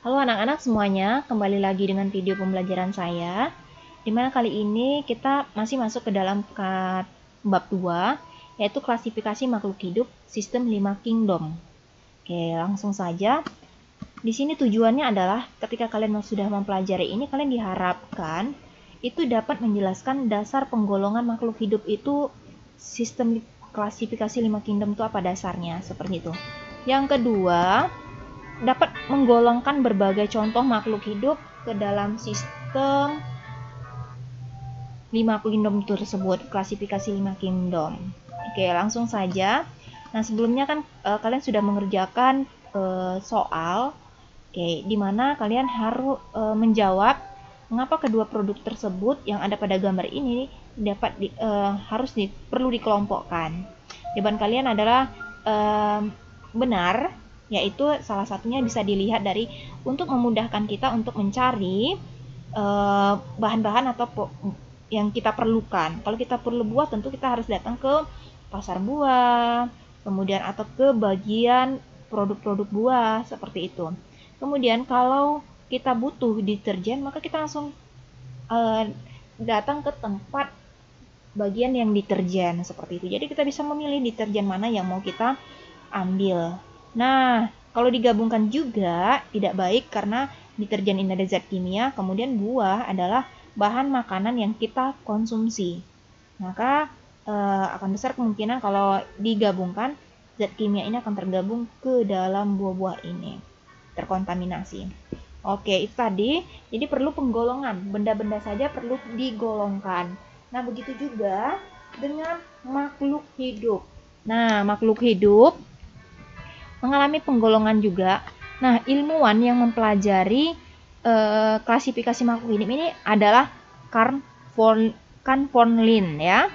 Halo anak-anak semuanya, kembali lagi dengan video pembelajaran saya. Dimana kali ini kita masih masuk ke dalam bab 2, yaitu klasifikasi makhluk hidup sistem 5 kingdom. Oke, langsung saja. Di sini tujuannya adalah ketika kalian sudah mempelajari ini, kalian diharapkan itu dapat menjelaskan dasar penggolongan makhluk hidup itu, sistem klasifikasi 5 kingdom itu apa dasarnya, seperti itu. Yang kedua, dapat menggolongkan berbagai contoh makhluk hidup ke dalam sistem 5 kingdom tersebut, klasifikasi 5 kingdom. Oke, langsung saja. Nah, sebelumnya kan kalian sudah mengerjakan soal, di mana kalian harus menjawab mengapa kedua produk tersebut yang ada pada gambar ini perlu dikelompokkan. Jawaban kalian adalah benar, yaitu salah satunya bisa dilihat dari untuk memudahkan kita untuk mencari bahan-bahan atau yang kita perlukan. Kalau kita perlu buah, tentu kita harus datang ke pasar buah, kemudian atau ke bagian produk-produk buah seperti itu. Kemudian kalau kita butuh deterjen, maka kita langsung datang ke tempat bagian yang deterjen seperti itu. Jadi kita bisa memilih deterjen mana yang mau kita ambil. Nah, kalau digabungkan juga tidak baik karena deterjen ini ada zat kimia, kemudian buah adalah bahan makanan yang kita konsumsi. Maka akan besar kemungkinan kalau digabungkan, zat kimia ini akan tergabung ke dalam buah-buah ini, terkontaminasi. Oke, itu tadi. Jadi perlu penggolongan, benda-benda saja perlu digolongkan. Nah, begitu juga dengan makhluk hidup. Nah, makhluk hidup mengalami penggolongan juga. Nah, ilmuwan yang mempelajari klasifikasi makhluk hidup ini adalah Carl von Linné ya.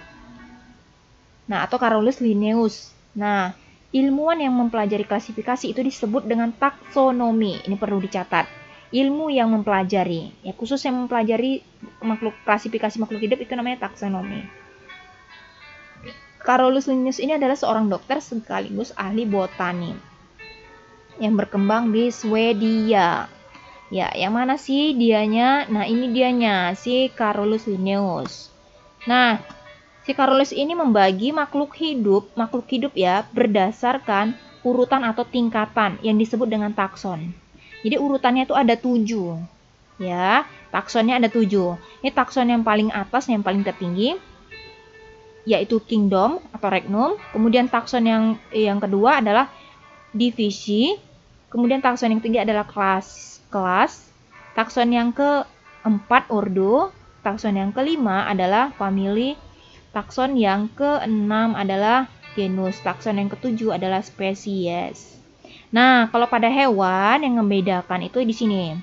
Nah, atau Carolus Linnaeus. Nah, ilmuwan yang mempelajari klasifikasi itu disebut dengan taksonomi. Ini perlu dicatat. Ilmu yang mempelajari, ya khusus yang mempelajari klasifikasi makhluk hidup itu namanya taksonomi. Carolus Linnaeus ini adalah seorang dokter sekaligus ahli botani yang berkembang di Swedia. Ya, yang mana sih dianya? Nah, ini dianya, si Carolus Linnaeus. Nah, si Carolus ini membagi makhluk hidup ya, berdasarkan urutan atau tingkatan yang disebut dengan takson. Jadi urutannya itu ada 7. Ya, taksonnya ada 7. Ini takson yang paling atas, yang paling tertinggi, yaitu kingdom atau regnum. Kemudian takson yang kedua adalah divisi. Kemudian takson yang ketiga adalah kelas. Takson yang keempat ordo. Takson yang kelima adalah family. Takson yang keenam adalah genus. Takson yang ketujuh adalah spesies. Nah, kalau pada hewan yang membedakan itu di sini.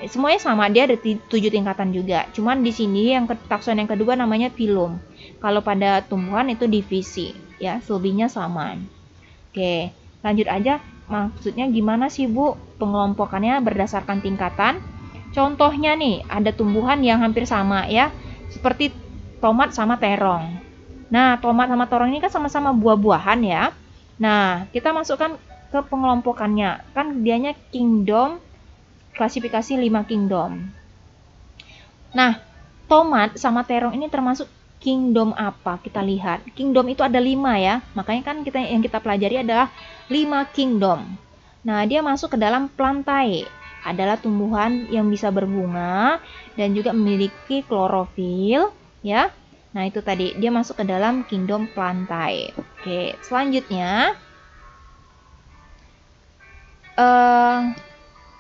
Semuanya sama, dia ada 7 tingkatan juga. Cuman di sini yang takson yang kedua namanya phylum. Kalau pada tumbuhan itu divisi, ya, selebihnya sama. Oke, lanjut aja. Maksudnya gimana sih, Bu? Pengelompokannya berdasarkan tingkatan. Contohnya nih, ada tumbuhan yang hampir sama ya, seperti tomat sama terong. Nah, tomat sama terong ini kan sama-sama buah-buahan ya. Nah, kita masukkan ke pengelompokannya. Kan dianya kingdom, klasifikasi 5 kingdom. Nah, tomat sama terong ini termasuk kingdom apa? Kita lihat. Kingdom itu ada 5 ya. Makanya kan yang kita pelajari adalah 5 kingdom. Nah, dia masuk ke dalam plantae. Adalah tumbuhan yang bisa berbunga dan juga memiliki klorofil ya. Nah, itu tadi dia masuk ke dalam kingdom plantae. Oke, selanjutnya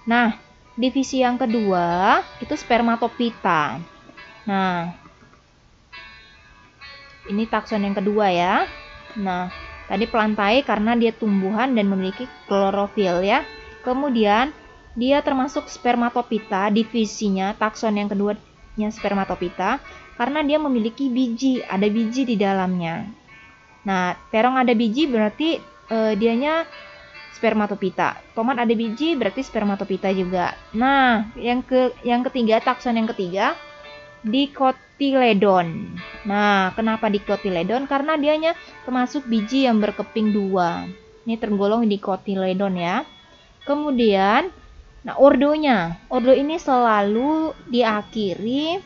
nah, divisi yang kedua itu spermatophyta. Nah, ini takson yang kedua ya. Nah, tadi plantae karena dia tumbuhan dan memiliki klorofil ya. Kemudian dia termasuk spermatophyta, divisinya takson yang keduanya spermatophyta karena dia memiliki biji, ada biji di dalamnya. Nah, terong ada biji berarti dianya spermatophyta. Tomat ada biji berarti spermatophyta juga. Nah, yang ketiga, takson yang ketiga dicotyledon. Nah, kenapa dicotyledon? Karena dianya termasuk biji yang berkeping 2. Ini tergolong dicotyledon ya. Kemudian Nah, ordonya. Ordo ini selalu diakhiri.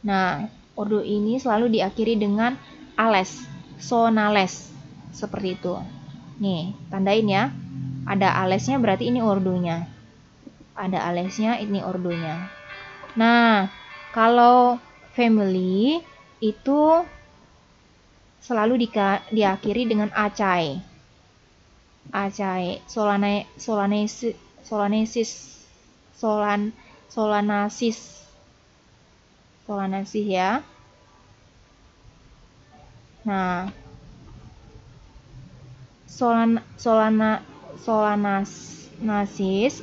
Nah, ordo ini selalu diakhiri dengan ales, sonales. Seperti itu. Nih, tandain ya. Ada alesnya berarti ini ordonya. Ada alesnya, ini ordonya. Nah, kalau family itu selalu diakhiri dengan acai. Acai, solanasis ya. Nah, solanasis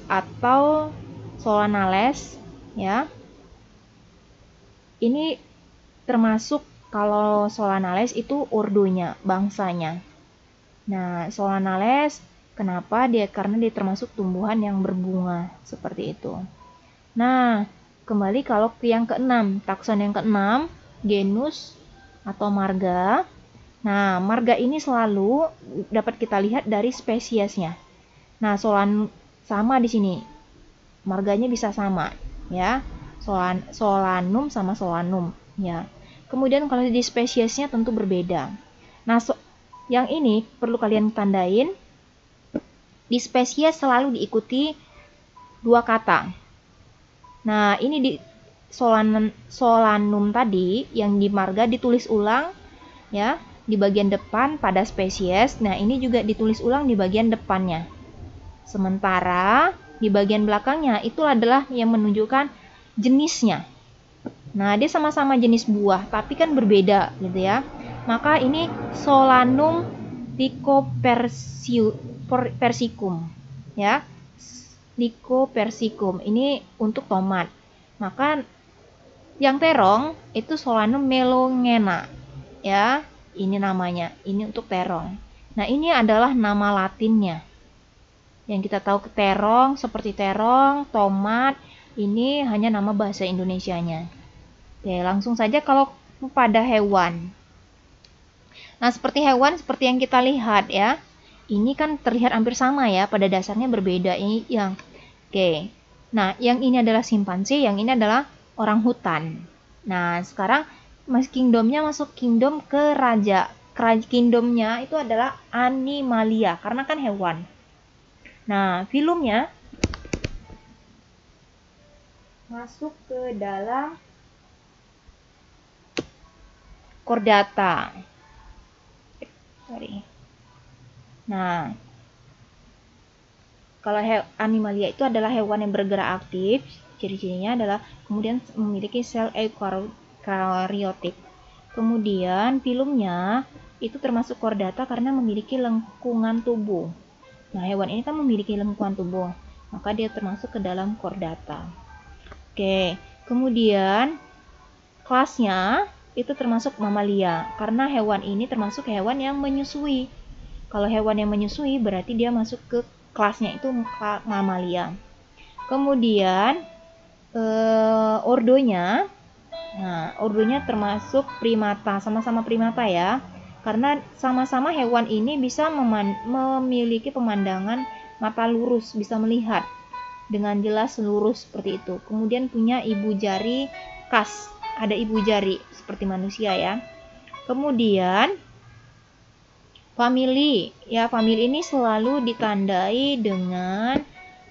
atau solanales ya. Ini termasuk, kalau solanales itu ordonya, bangsanya. Nah, solanales kenapa dia? Karena dia termasuk tumbuhan yang berbunga seperti itu. Nah, kembali kalau ke yang keenam, takson yang keenam, genus atau marga. Nah, marga ini selalu dapat kita lihat dari spesiesnya. Nah, sama di sini. Marganya bisa sama, ya. Solanum sama solanum, ya. Kemudian kalau di spesiesnya tentu berbeda. Nah, yang ini perlu kalian tandain. Di spesies selalu diikuti dua kata. Nah, ini di solanum tadi yang di marga ditulis ulang, ya, di bagian depan pada spesies. Nah, ini juga ditulis ulang di bagian depannya. Sementara di bagian belakangnya itu adalah yang menunjukkan jenisnya. Nah, dia sama-sama jenis buah, tapi kan berbeda gitu ya. Maka ini Solanum lycopersicum ya. Lycopersicum ini untuk tomat. Maka yang terong itu Solanum melongena ya. Ini namanya, ini untuk terong. Nah, ini adalah nama latinnya. Yang kita tahu terong, seperti terong, tomat, ini hanya nama bahasa Indonesianya. Oke, langsung saja kalau pada hewan. Nah, seperti hewan, seperti yang kita lihat ya. Ini kan terlihat hampir sama ya, pada dasarnya berbeda. Ini yang, oke. Nah, yang ini adalah simpanse, yang ini adalah orang hutan. Nah, sekarang kingdomnya masuk kingdom ke raja. Kingdomnya itu adalah Animalia, karena kan hewan. Nah, filumnya masuk ke dalam Chordata. Nah, kalau Animalia itu adalah hewan yang bergerak aktif, ciri-cirinya adalah kemudian memiliki sel eukaryotik. Kemudian filumnya itu termasuk Chordata karena memiliki lengkungan tubuh. Nah, hewan ini kan memiliki lengkungan tubuh, maka dia termasuk ke dalam Chordata. Oke, kemudian kelasnya itu termasuk mamalia, karena hewan ini termasuk hewan yang menyusui. Kalau hewan yang menyusui berarti dia masuk ke kelasnya itu mamalia. Kemudian ordonya, nah ordonya termasuk primata, sama-sama primata ya, karena sama-sama hewan ini bisa memiliki pemandangan mata lurus, bisa melihat dengan jelas lurus seperti itu. Kemudian punya ibu jari khas, ada ibu jari seperti manusia ya. Kemudian famili, ya famili ini selalu ditandai dengan,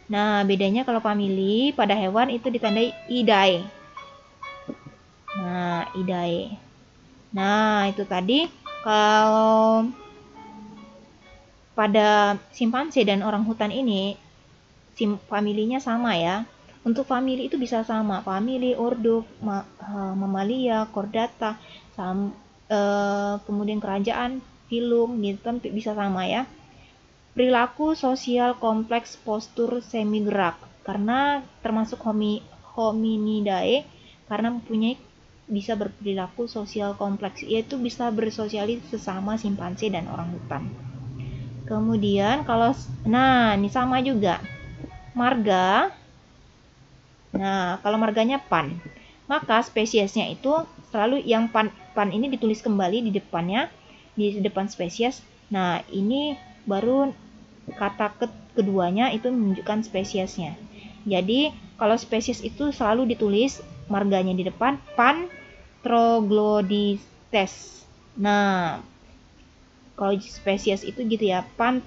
nah bedanya kalau famili pada hewan itu ditandai idae. Nah, idae. Nah, itu tadi kalau pada simpanse dan orang hutan ini familinya sama ya. Untuk famili itu bisa sama, famili, ordo, mamalia, chordata, kemudian kerajaan, filum, gitu bisa sama ya. Perilaku sosial kompleks, postur semi gerak, karena termasuk hominidae, karena mempunyai bisa berperilaku sosial kompleks, yaitu bisa bersosialis sesama simpanse dan orang hutan. Kemudian kalau, nah ini sama juga marga. Nah, kalau marganya pan, maka spesiesnya itu selalu yang pan ini ditulis kembali di depannya, di depan spesies. Nah, ini baru kata keduanya itu menunjukkan spesiesnya. Jadi kalau spesies itu selalu ditulis marganya di depan, Pan Troglodytes. Nah, kalau spesies itu gitu ya, Pan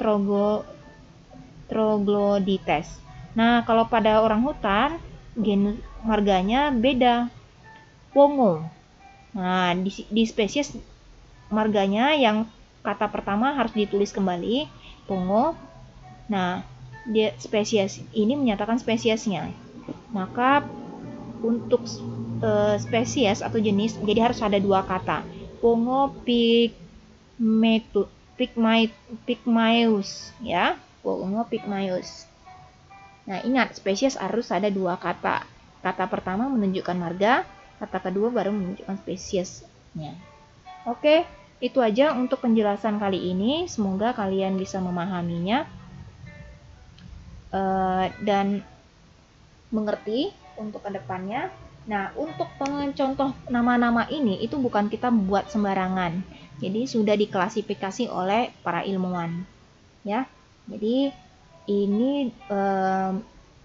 Troglodytes. Nah, kalau pada orang hutan, genus marganya beda, Pongo. Nah, di spesies marganya yang kata pertama harus ditulis kembali, Pongo. Nah, spesies ini menyatakan spesiesnya. Maka untuk spesies atau jenis jadi harus ada dua kata. Pongo pygmaeus ya. Pongo pygmaeus. Nah, ingat spesies harus ada dua kata. Kata pertama menunjukkan marga, kata kedua baru menunjukkan spesiesnya. Oke, itu aja untuk penjelasan kali ini. Semoga kalian bisa memahaminya dan mengerti untuk kedepannya. Nah, untuk contoh nama-nama ini itu bukan kita buat sembarangan. Jadi sudah diklasifikasi oleh para ilmuwan, ya. Jadi ini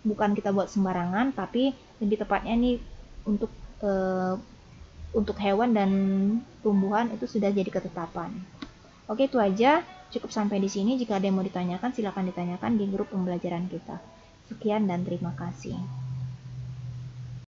bukan kita buat sembarangan, tapi lebih tepatnya nih untuk hewan dan tumbuhan itu sudah jadi ketetapan. Oke, itu aja. Cukup sampai di sini. Jika ada yang mau ditanyakan, silakan ditanyakan di grup pembelajaran kita. Sekian dan terima kasih.